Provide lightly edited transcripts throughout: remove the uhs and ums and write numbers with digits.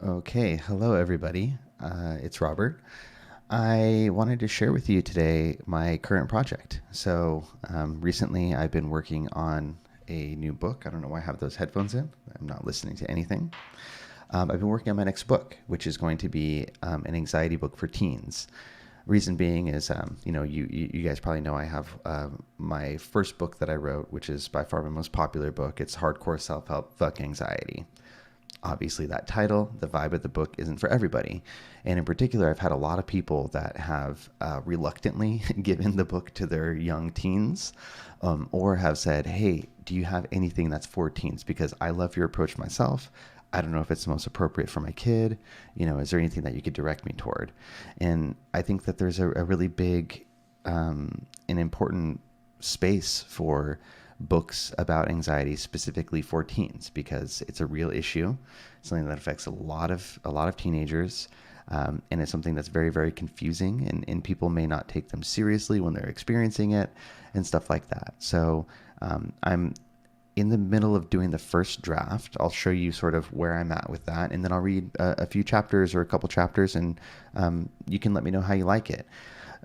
Okay, hello everybody. It's Robert. I wanted to share with you today my current project. Recently I've been working on a new book. I don't know why I have those headphones in. I'm not listening to anything. I've been working on my next book, which is going to be an anxiety book for teens. Reason being is, you guys probably know I have my first book that I wrote, which is by far my most popular book. It's Hardcore Self-Help Fuck Anxiety. Obviously, that title, the vibe of the book isn't for everybody. And in particular, I've had a lot of people that have reluctantly given the book to their young teens, or have said, hey, do you have anything that's for teens? Because I love your approach myself. I don't know if it's the most appropriate for my kid. Is there anything that you could direct me toward? And I think that there's a really big and important space for books about anxiety specifically for teens because it's a real issue, something that affects a lot of teenagers, and it's something that's very, very confusing, and people may not take them seriously when they're experiencing it and stuff like that. So I'm in the middle of doing the first draft. I'll show you sort of where I'm at with that, and then I'll read a few chapters or a couple chapters, and you can let me know how you like it.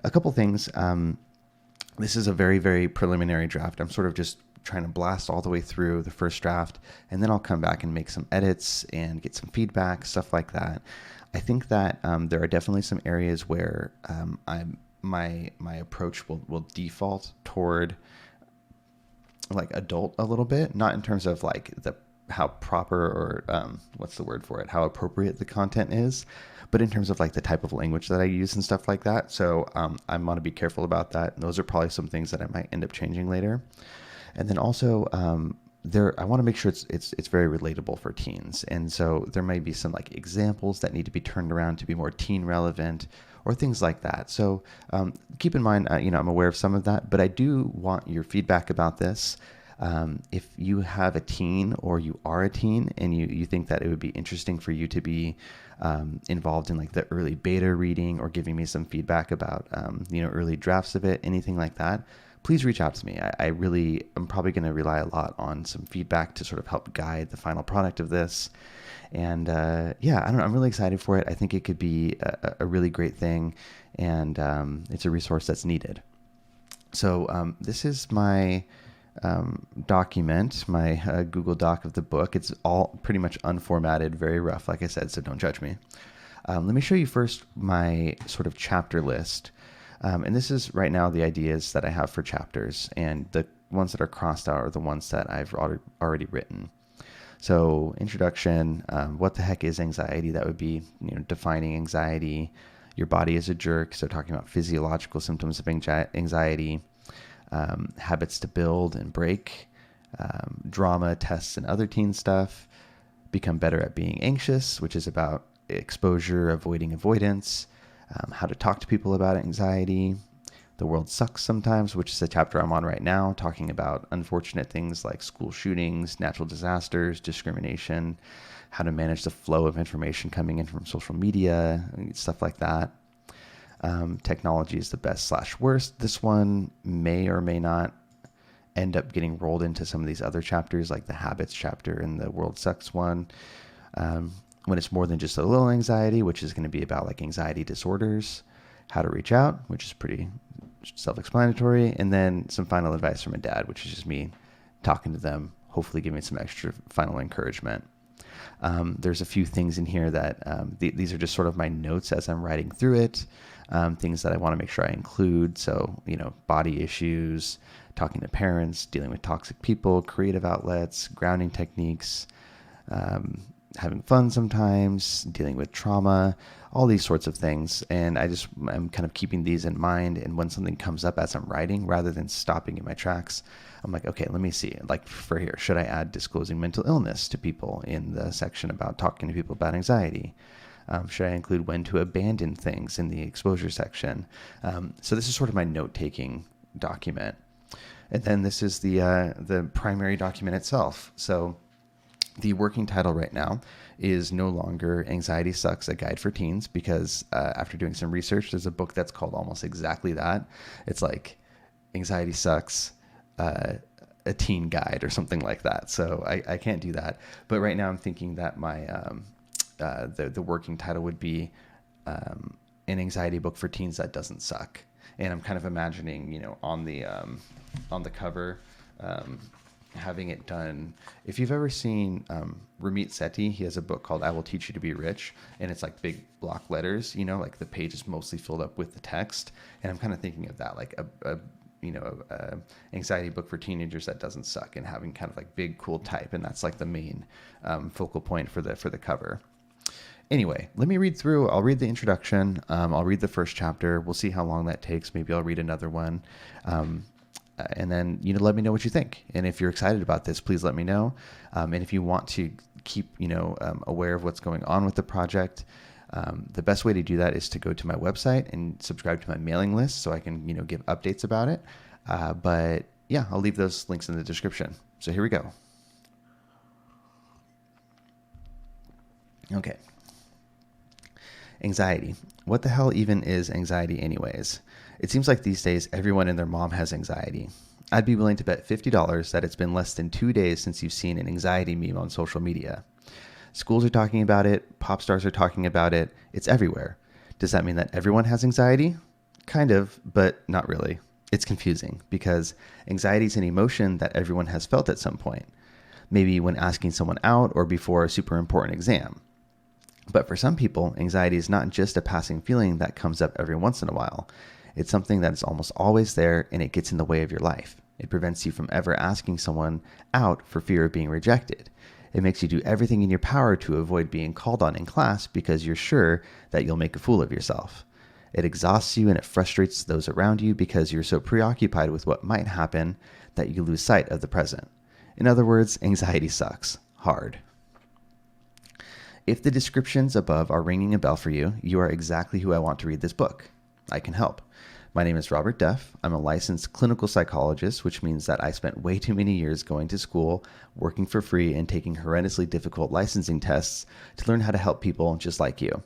A couple things. This is a very, very preliminary draft. I'm sort of just trying to blast all the way through the first draft, and then I'll come back and make some edits and get some feedback, stuff like that. I think that there are definitely some areas where my approach will default toward like adult a little bit, not in terms of like how proper or what's the word for it, how appropriate the content is, but in terms of like the type of language that I use and stuff like that. So I want to be careful about that. And those are probably some things that I might end up changing later. And then also I want to make sure it's very relatable for teens. And so there may be some like examples that need to be turned around to be more teen relevant or things like that. So keep in mind, I'm aware of some of that, but I do want your feedback about this. If you have a teen or you are a teen and you think that it would be interesting for you to be involved in like the early beta reading or giving me some feedback about, early drafts of it, anything like that, please reach out to me. I'm probably going to rely a lot on some feedback to sort of help guide the final product of this. And I don't know, I'm really excited for it. I think it could be a really great thing, and it's a resource that's needed. So this is my document, my Google Doc of the book. It's all pretty much unformatted, very rough, like I said, so don't judge me. Let me show you first my sort of chapter list. And this is right now the ideas that I have for chapters, and the ones that are crossed out are the ones that I've already written. So introduction, what the heck is anxiety? That would be, defining anxiety. Your body is a jerk. So talking about physiological symptoms of anxiety, habits to build and break, drama, tests, and other teen stuff. Become better at being anxious, which is about exposure, avoiding avoidance. How to talk to people about anxiety. The world sucks sometimes, which is a chapter I'm on right now, talking about unfortunate things like school shootings, natural disasters, discrimination, how to manage the flow of information coming in from social media, stuff like that. Technology is the best/worst. This one may or may not end up getting rolled into some of these other chapters, like the habits chapter and the world sucks one. When it's more than just a little anxiety, which is going to be about like anxiety disorders, how to reach out, which is pretty self-explanatory, and then some final advice from a dad, which is just me talking to them, hopefully giving some extra final encouragement. There's a few things in here that these are just sort of my notes as I'm writing through it, things that I want to make sure I include. So, body issues, talking to parents, dealing with toxic people, creative outlets, grounding techniques, having fun sometimes, dealing with trauma, all these sorts of things. And I'm kind of keeping these in mind. And when something comes up as I'm writing, rather than stopping in my tracks, I'm like, okay, let me see. Like for here, should I add disclosing mental illness to people in the section about talking to people about anxiety? Should I include when to abandon things in the exposure section? So this is sort of my note-taking document. And then this is the primary document itself. So the working title right now is no longer Anxiety Sucks, A Guide for Teens, because after doing some research, there's a book that's called almost exactly that. It's like Anxiety Sucks, a teen guide or something like that. So I can't do that. But right now I'm thinking that my the working title would be an anxiety book for teens that doesn't suck. And I'm kind of imagining, on the cover, having it done. If you've ever seen Ramit Sethi, he has a book called "I Will Teach You to Be Rich," and it's like big block letters. Like the page is mostly filled up with the text. And I'm kind of thinking of that, like a anxiety book for teenagers that doesn't suck, and having kind of like big cool type, and that's like the main focal point for the cover. Anyway, let me read through. I'll read the introduction. I'll read the first chapter. We'll see how long that takes. Maybe I'll read another one. And then, let me know what you think. And if you're excited about this, please let me know. And if you want to keep, aware of what's going on with the project, the best way to do that is to go to my website and subscribe to my mailing list so I can, give updates about it. But yeah, I'll leave those links in the description. So here we go. Okay. Anxiety. What the hell even is anxiety anyways? It seems like these days everyone and their mom has anxiety. I'd be willing to bet $50 that it's been less than 2 days since you've seen an anxiety meme on social media. Schools are talking about it, pop stars are talking about it, it's everywhere. Does that mean that everyone has anxiety? Kind of, but not really. It's confusing because anxiety is an emotion that everyone has felt at some point. Maybe when asking someone out or before a super important exam. But for some people, anxiety is not just a passing feeling that comes up every once in a while. It's something that is almost always there, and it gets in the way of your life. It prevents you from ever asking someone out for fear of being rejected. It makes you do everything in your power to avoid being called on in class because you're sure that you'll make a fool of yourself. It exhausts you and it frustrates those around you because you're so preoccupied with what might happen that you lose sight of the present. In other words, anxiety sucks. Hard. If the descriptions above are ringing a bell for you, you are exactly who I want to read this book. I can help. My name is Robert Duff. I'm a licensed clinical psychologist, which means that I spent way too many years going to school, working for free, and taking horrendously difficult licensing tests to learn how to help people just like you.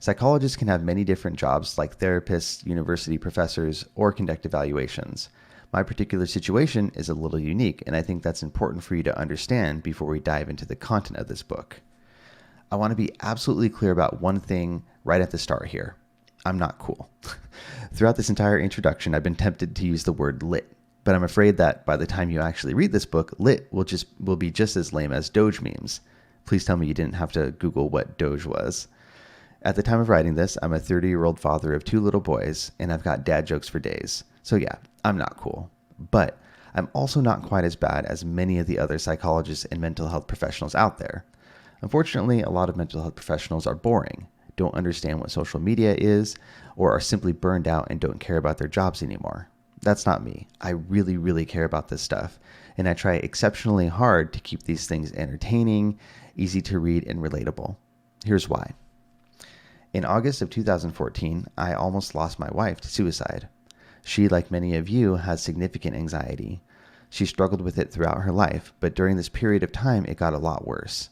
Psychologists can have many different jobs like therapists, university professors, or conduct evaluations. My particular situation is a little unique, and I think that's important for you to understand before we dive into the content of this book. I want to be absolutely clear about one thing right at the start here. I'm not cool. Throughout this entire introduction, I've been tempted to use the word lit, but I'm afraid that by the time you actually read this book, lit will be just as lame as Doge memes. Please tell me you didn't have to Google what Doge was. At the time of writing this, I'm a 30-year-old father of 2 little boys, and I've got dad jokes for days. So yeah, I'm not cool. But I'm also not quite as bad as many of the other psychologists and mental health professionals out there. Unfortunately, a lot of mental health professionals are boring, don't understand what social media is, or are simply burned out and don't care about their jobs anymore. That's not me. I really, really care about this stuff, and I try exceptionally hard to keep these things entertaining, easy to read, and relatable. Here's why. In August of 2014, I almost lost my wife to suicide. She, like many of you, has significant anxiety. She struggled with it throughout her life, but during this period of time, it got a lot worse.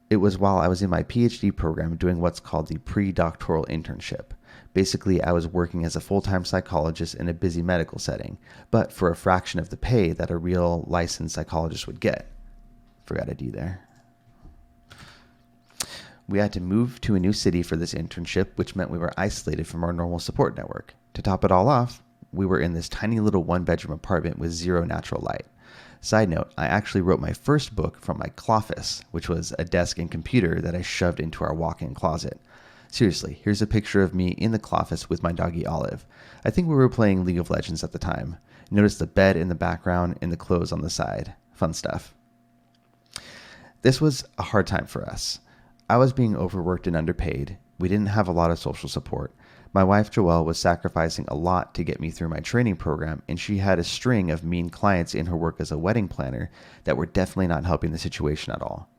It was while I was in my PhD program doing what's called the pre-doctoral internship. Basically, I was working as a full-time psychologist in a busy medical setting, but for a fraction of the pay that a real licensed psychologist would get. Forgot a D there. We had to move to a new city for this internship, which meant we were isolated from our normal support network. To top it all off, we were in this tiny little 1-bedroom apartment with zero natural light. Side note, I actually wrote my first book from my Cloffice, which was a desk and computer that I shoved into our walk-in closet. Seriously, here's a picture of me in the Cloffice with my doggy Olive. I think we were playing League of Legends at the time. Notice the bed in the background and the clothes on the side. Fun stuff. This was a hard time for us. I was being overworked and underpaid. We didn't have a lot of social support. My wife, Joelle, was sacrificing a lot to get me through my training program, and she had a string of mean clients in her work as a wedding planner that were definitely not helping the situation at all.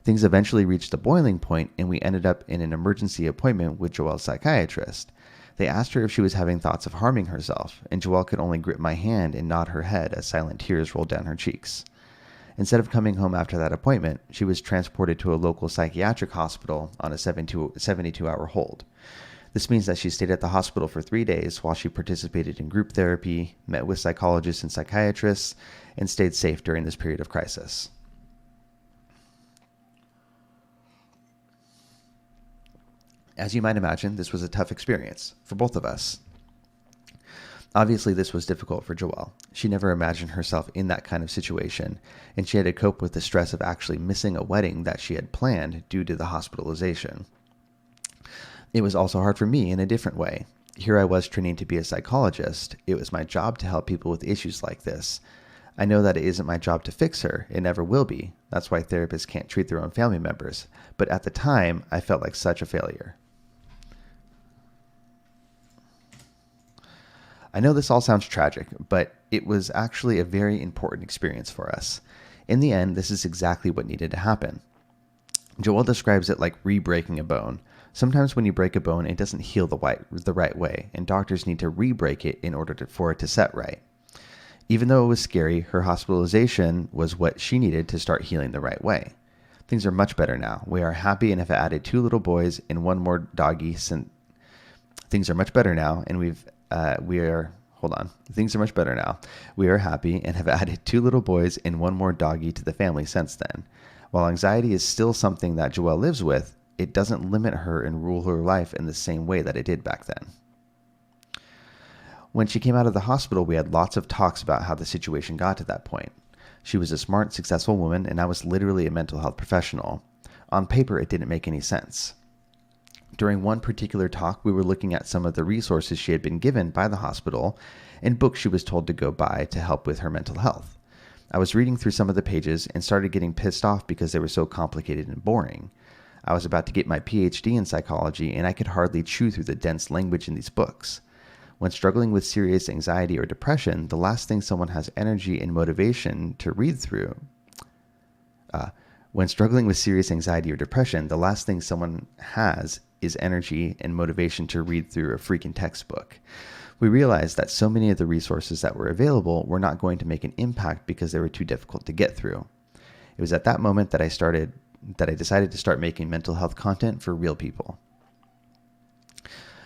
Things eventually reached a boiling point, and we ended up in an emergency appointment with Joelle's psychiatrist. They asked her if she was having thoughts of harming herself, and Joelle could only grip my hand and nod her head as silent tears rolled down her cheeks. Instead of coming home after that appointment, she was transported to a local psychiatric hospital on a 72-hour hold. This means that she stayed at the hospital for 3 days while she participated in group therapy, met with psychologists and psychiatrists, and stayed safe during this period of crisis. As you might imagine, this was a tough experience for both of us. Obviously, this was difficult for Joelle. She never imagined herself in that kind of situation, and she had to cope with the stress of actually missing a wedding that she had planned due to the hospitalization. It was also hard for me in a different way. Here I was training to be a psychologist. It was my job to help people with issues like this. I know that it isn't my job to fix her. It never will be. That's why therapists can't treat their own family members. But at the time, I felt like such a failure. I know this all sounds tragic, but it was actually a very important experience for us. In the end, this is exactly what needed to happen. Joelle describes it like re-breaking a bone. Sometimes when you break a bone, it doesn't heal the right way, and doctors need to re-break it in order for it to set right. Even though it was scary, her hospitalization was what she needed to start healing the right way. Things are much better now. We are happy and have added 2 little boys and 1 more doggy since. Things are much better now, and Things are much better now. We are happy and have added 2 little boys and 1 more doggy to the family since then. While anxiety is still something that Joelle lives with, it doesn't limit her and rule her life in the same way that it did back then. When she came out of the hospital, we had lots of talks about how the situation got to that point. She was a smart, successful woman, and I was literally a mental health professional. On paper, it didn't make any sense. During one particular talk, we were looking at some of the resources she had been given by the hospital and books she was told to go buy to help with her mental health. I was reading through some of the pages and started getting pissed off because they were so complicated and boring. I was about to get my PhD in psychology, and I could hardly chew through the dense language in these books. When struggling with serious anxiety or depression, the last thing someone has energy and motivation to read through. When struggling with serious anxiety or depression, the last thing someone has is energy and motivation to read through a freaking textbook. We realized that so many of the resources that were available were not going to make an impact because they were too difficult to get through. It was at that moment that I decided to start making mental health content for real people.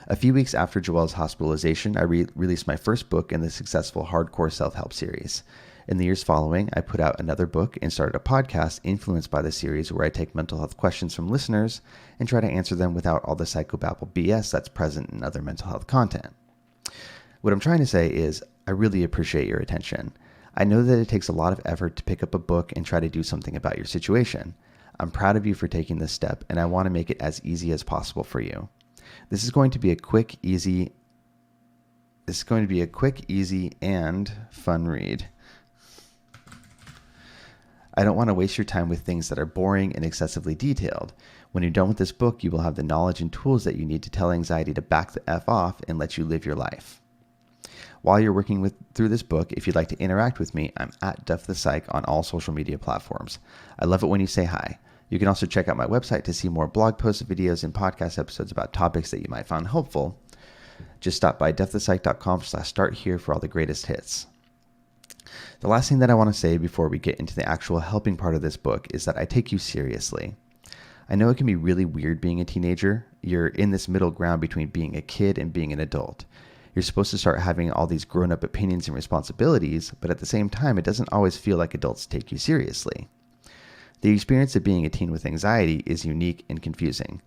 A few weeks after Joelle's hospitalization, I released my first book in the successful Hardcore Self-Help series. In the years following, I put out another book and started a podcast influenced by the series where I take mental health questions from listeners and try to answer them without all the psychobabble BS that's present in other mental health content. What I'm trying to say is, I really appreciate your attention. I know that it takes a lot of effort to pick up a book and try to do something about your situation. I'm proud of you for taking this step, and I want to make it as easy as possible for you. This is going to be a quick, easy, and fun read. I don't want to waste your time with things that are boring and excessively detailed. When you're done with this book, you will have the knowledge and tools that you need to tell anxiety to back the F off and let you live your life. While you're working through this book, if you'd like to interact with me, I'm at Duff the Psych on all social media platforms. I love it when you say hi. You can also check out my website to see more blog posts, videos, and podcast episodes about topics that you might find helpful. Just stop by duffthepsych.com/start here for all the greatest hits. The last thing that I want to say before we get into the actual helping part of this book is that I take you seriously. I know it can be really weird being a teenager. You're in this middle ground between being a kid and being an adult. You're supposed to start having all these grown-up opinions and responsibilities, but at the same time, it doesn't always feel like adults take you seriously. The experience of being a teen with anxiety is unique and confusing.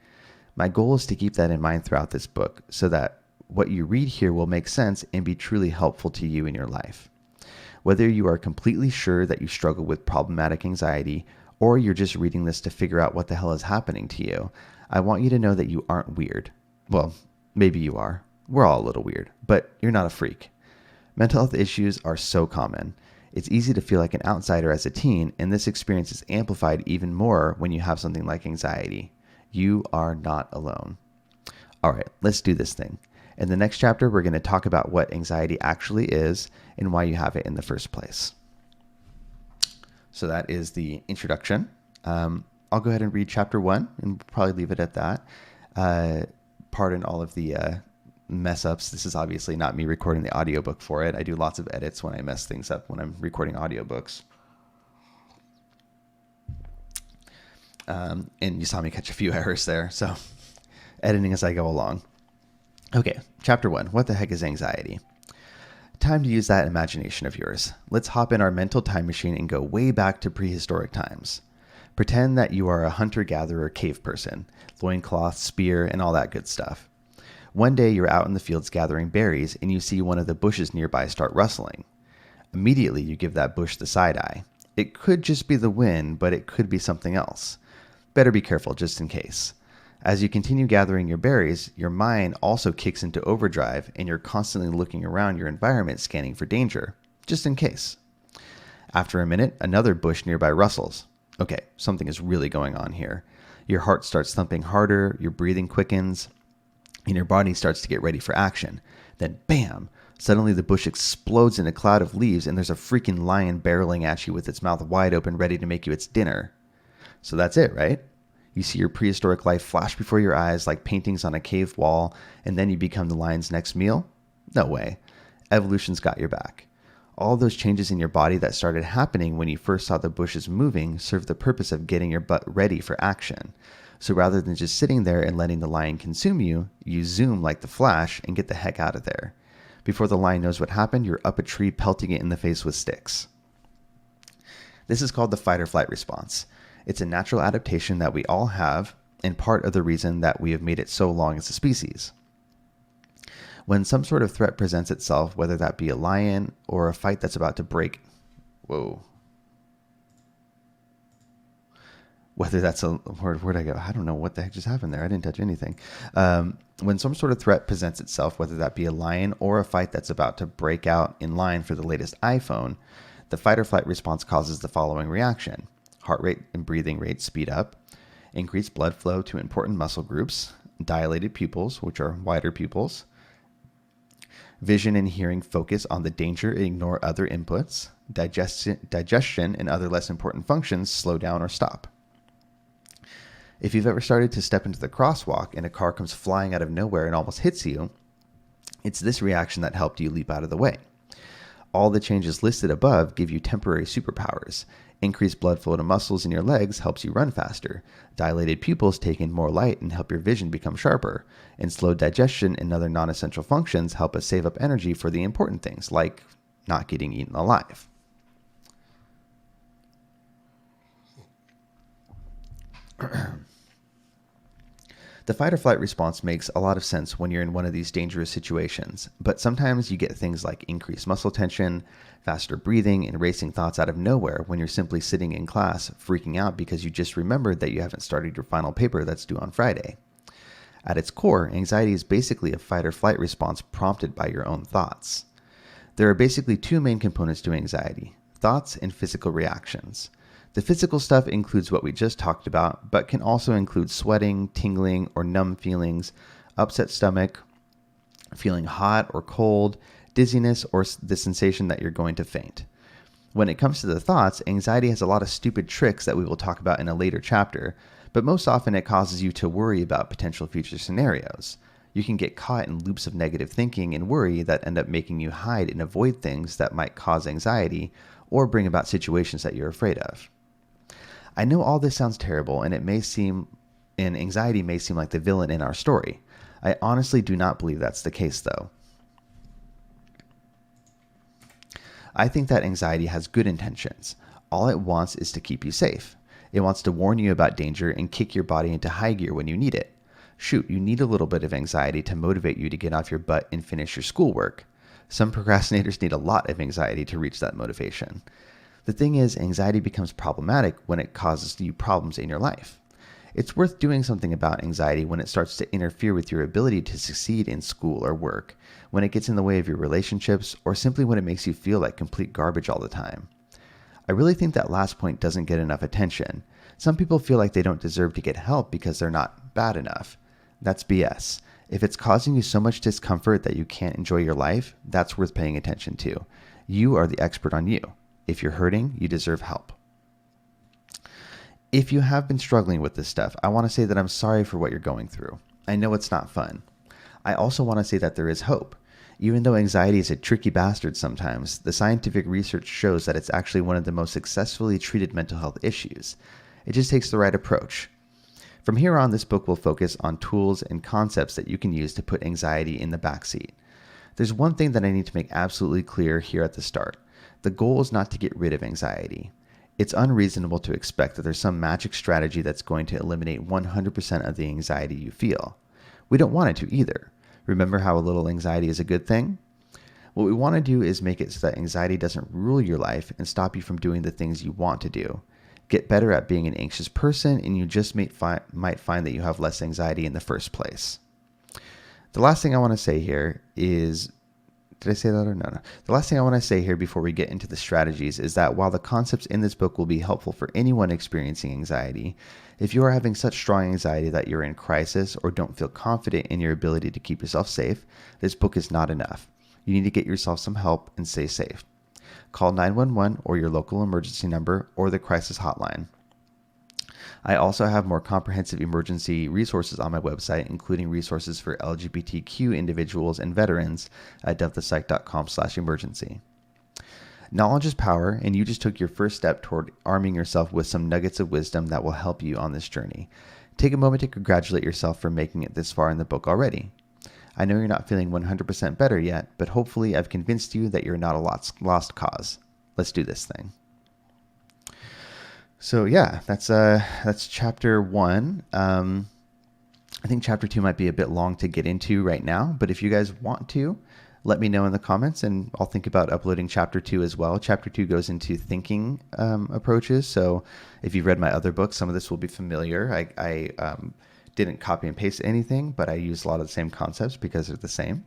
My goal is to keep that in mind throughout this book so that what you read here will make sense and be truly helpful to you in your life. Whether you are completely sure that you struggle with problematic anxiety or you're just reading this to figure out what the hell is happening to you, I want you to know that you aren't weird. Well, maybe you are. We're all a little weird, but you're not a freak. Mental health issues are so common. It's easy to feel like an outsider as a teen, and this experience is amplified even more when you have something like anxiety. You are not alone. All right, let's do this thing. In the next chapter, we're going to talk about what anxiety actually is and why you have it in the first place. So that is the introduction. I'll go ahead and read chapter 1 and probably leave it at that. Pardon all of the mess ups. This is obviously not me recording the audiobook for it. I do lots of edits when I mess things up when I'm recording audiobooks. And you saw me catch a few errors there, so editing as I go along. Okay, chapter 1. What the heck is anxiety? Time to use that imagination of yours. Let's hop in our mental time machine and go way back to prehistoric times. Pretend that you are a hunter-gatherer cave person, loincloth, spear, and all that good stuff. One day you're out in the fields gathering berries and you see one of the bushes nearby start rustling. Immediately you give that bush the side eye. It could just be the wind, but it could be something else. Better be careful just in case. As you continue gathering your berries, your mind also kicks into overdrive and you're constantly looking around your environment scanning for danger, just in case. After a minute, another bush nearby rustles. Okay, something is really going on here. Your heart starts thumping harder, your breathing quickens, and your body starts to get ready for action. Then bam! Suddenly the bush explodes in a cloud of leaves and there's a freaking lion barreling at you with its mouth wide open ready to make you its dinner. So that's it, right? You see your prehistoric life flash before your eyes like paintings on a cave wall, and then you become the lion's next meal? No way. Evolution's got your back. All those changes in your body that started happening when you first saw the bushes moving serve the purpose of getting your butt ready for action. So rather than just sitting there and letting the lion consume you, you zoom like the Flash and get the heck out of there. Before the lion knows what happened, you're up a tree pelting it in the face with sticks. This is called the fight or flight response. It's a natural adaptation that we all have, and part of the reason that we have made it so long as a species. When some sort of threat presents itself, whether that be a lion or a fight that's about to break, whether that's where'd I go? I don't know what the heck just happened there. I didn't touch anything. When some sort of threat presents itself, whether that be a lion or a fight that's about to break out in line for the latest iPhone, the fight or flight response causes the following reaction. Heart rate and breathing rate speed up, increased blood flow to important muscle groups, dilated pupils, which are wider pupils, vision and hearing focus on the danger and ignore other inputs, digestion and other less important functions slow down or stop. If you've ever started to step into the crosswalk and a car comes flying out of nowhere and almost hits you, it's this reaction that helped you leap out of the way. All the changes listed above give you temporary superpowers. Increased blood flow to muscles in your legs helps you run faster. Dilated pupils take in more light and help your vision become sharper. And slowed digestion and other non-essential functions help us save up energy for the important things, like not getting eaten alive. The fight or flight response makes a lot of sense when you're in one of these dangerous situations, but sometimes you get things like increased muscle tension, faster breathing, and racing thoughts out of nowhere when you're simply sitting in class freaking out because you just remembered that you haven't started your final paper that's due on Friday. At its core, anxiety is basically a fight or flight response prompted by your own thoughts. There are basically two main components to anxiety: thoughts and physical reactions. The physical stuff includes what we just talked about, but can also include sweating, tingling, or numb feelings, upset stomach, feeling hot or cold, dizziness, or the sensation that you're going to faint. When it comes to the thoughts, anxiety has a lot of stupid tricks that we will talk about in a later chapter, but most often it causes you to worry about potential future scenarios. You can get caught in loops of negative thinking and worry that end up making you hide and avoid things that might cause anxiety or bring about situations that you're afraid of. I know all this sounds terrible, and anxiety may seem like the villain in our story. I honestly do not believe that's the case, though. I think that anxiety has good intentions. All it wants is to keep you safe. It wants to warn you about danger and kick your body into high gear when you need it. Shoot, you need a little bit of anxiety to motivate you to get off your butt and finish your schoolwork. Some procrastinators need a lot of anxiety to reach that motivation. The thing is, anxiety becomes problematic when it causes you problems in your life. It's worth doing something about anxiety when it starts to interfere with your ability to succeed in school or work, when it gets in the way of your relationships, or simply when it makes you feel like complete garbage all the time. I really think that last point doesn't get enough attention. Some people feel like they don't deserve to get help because they're not bad enough. That's BS. If it's causing you so much discomfort that you can't enjoy your life, that's worth paying attention to. You are the expert on you. If you're hurting, you deserve help. If you have been struggling with this stuff, I want to say that I'm sorry for what you're going through. I know it's not fun. I also want to say that there is hope. Even though anxiety is a tricky bastard sometimes, the scientific research shows that it's actually one of the most successfully treated mental health issues. It just takes the right approach. From here on, this book will focus on tools and concepts that you can use to put anxiety in the backseat. There's one thing that I need to make absolutely clear here at the start. The goal is not to get rid of anxiety. It's unreasonable to expect that there's some magic strategy that's going to eliminate 100% of the anxiety you feel. We don't want it to either. Remember how a little anxiety is a good thing? What we want to do is make it so that anxiety doesn't rule your life and stop you from doing the things you want to do. Get better at being an anxious person, and you just might find that you have less anxiety in the first place. The last thing I want to say here is, did I say that or no? The last thing I want to say here before we get into the strategies is that while the concepts in this book will be helpful for anyone experiencing anxiety, if you are having such strong anxiety that you're in crisis or don't feel confident in your ability to keep yourself safe, this book is not enough. You need to get yourself some help and stay safe. Call 911 or your local emergency number or the crisis hotline. I also have more comprehensive emergency resources on my website, including resources for LGBTQ individuals and veterans at devthepsych.com/emergency. Knowledge is power, and you just took your first step toward arming yourself with some nuggets of wisdom that will help you on this journey. Take a moment to congratulate yourself for making it this far in the book already. I know you're not feeling 100% better yet, but hopefully I've convinced you that you're not a lost cause. Let's do this thing. So yeah, that's chapter 1. I think chapter 2 might be a bit long to get into right now, but if you guys want to, let me know in the comments, and I'll think about uploading chapter 2 as well. Chapter 2 goes into thinking approaches. So if you've read my other books, some of this will be familiar. I didn't copy and paste anything, but I use a lot of the same concepts because they're the same.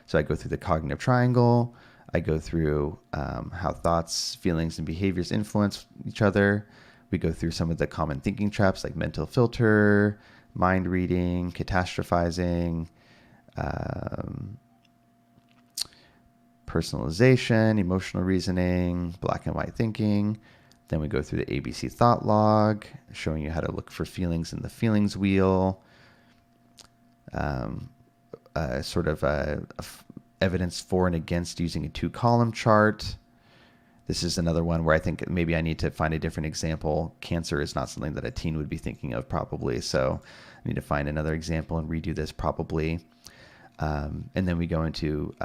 So I go through the cognitive triangle. I go through how thoughts, feelings, and behaviors influence each other. We go through some of the common thinking traps like mental filter, mind reading, catastrophizing, personalization, emotional reasoning, black and white thinking. Then we go through the ABC thought log, showing you how to look for feelings in the feelings wheel, evidence for and against using a 2-column chart. This is another one where I think maybe I need to find a different example. Cancer is not something that a teen would be thinking of probably, so I need to find another example and redo this probably. And then we go into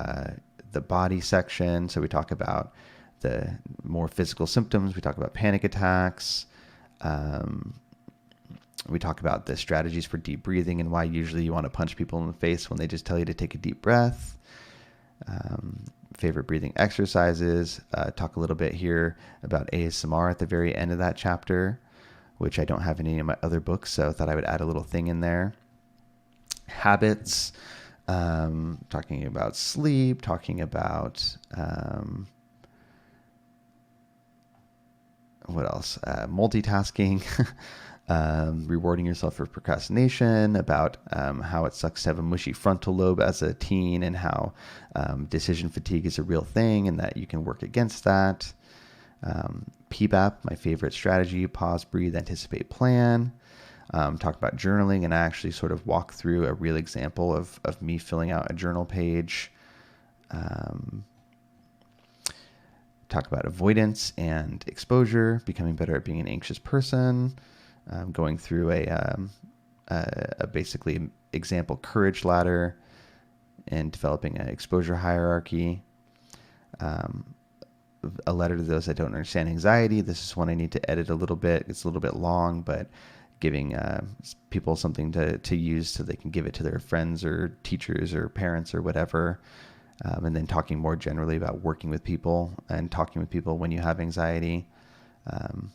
the body section. So we talk about the more physical symptoms. We talk about panic attacks. We talk about the strategies for deep breathing and why usually you want to punch people in the face when they just tell you to take a deep breath. Favorite breathing exercises. Talk a little bit here about ASMR at the very end of that chapter, which I don't have in any of my other books, so I thought I would add a little thing in there. Habits. Talking about sleep. Talking about what else? Multitasking. Rewarding yourself for procrastination, about how it sucks to have a mushy frontal lobe as a teen, and how decision fatigue is a real thing and that you can work against that. PBAP, my favorite strategy: pause, breathe, anticipate, plan. Talk about journaling, and I actually sort of walk through a real example of me filling out a journal page. Talk about avoidance and exposure, becoming better at being an anxious person. Going through a basically example courage ladder and developing an exposure hierarchy. A letter to those that don't understand anxiety. This is one I need to edit a little bit. It's a little bit long, but giving people something to use so they can give it to their friends or teachers or parents or whatever. And then talking more generally about working with people and talking with people when you have anxiety. And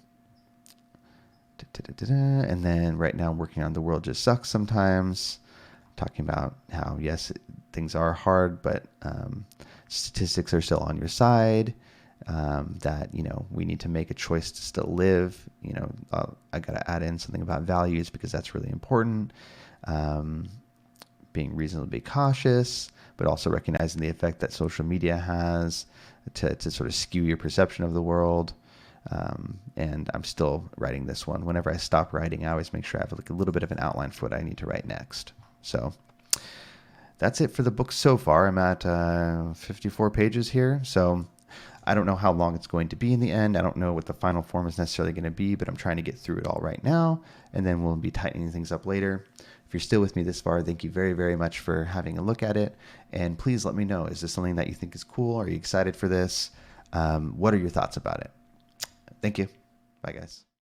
then right now I'm working on The World Just Sucks Sometimes, talking about how, yes, things are hard, but statistics are still on your side, that, we need to make a choice to still live. I got to add in something about values because that's really important. Being reasonably cautious, but also recognizing the effect that social media has to sort of skew your perception of the world. And I'm still writing this one. Whenever I stop writing, I always make sure I have a little bit of an outline for what I need to write next. So that's it for the book so far. I'm at 54 pages here. So I don't know how long it's going to be in the end. I don't know what the final form is necessarily going to be, but I'm trying to get through it all right now. And then we'll be tightening things up later. If you're still with me this far, thank you very, very much for having a look at it. And please let me know, is this something that you think is cool? Are you excited for this? What are your thoughts about it? Thank you. Bye, guys.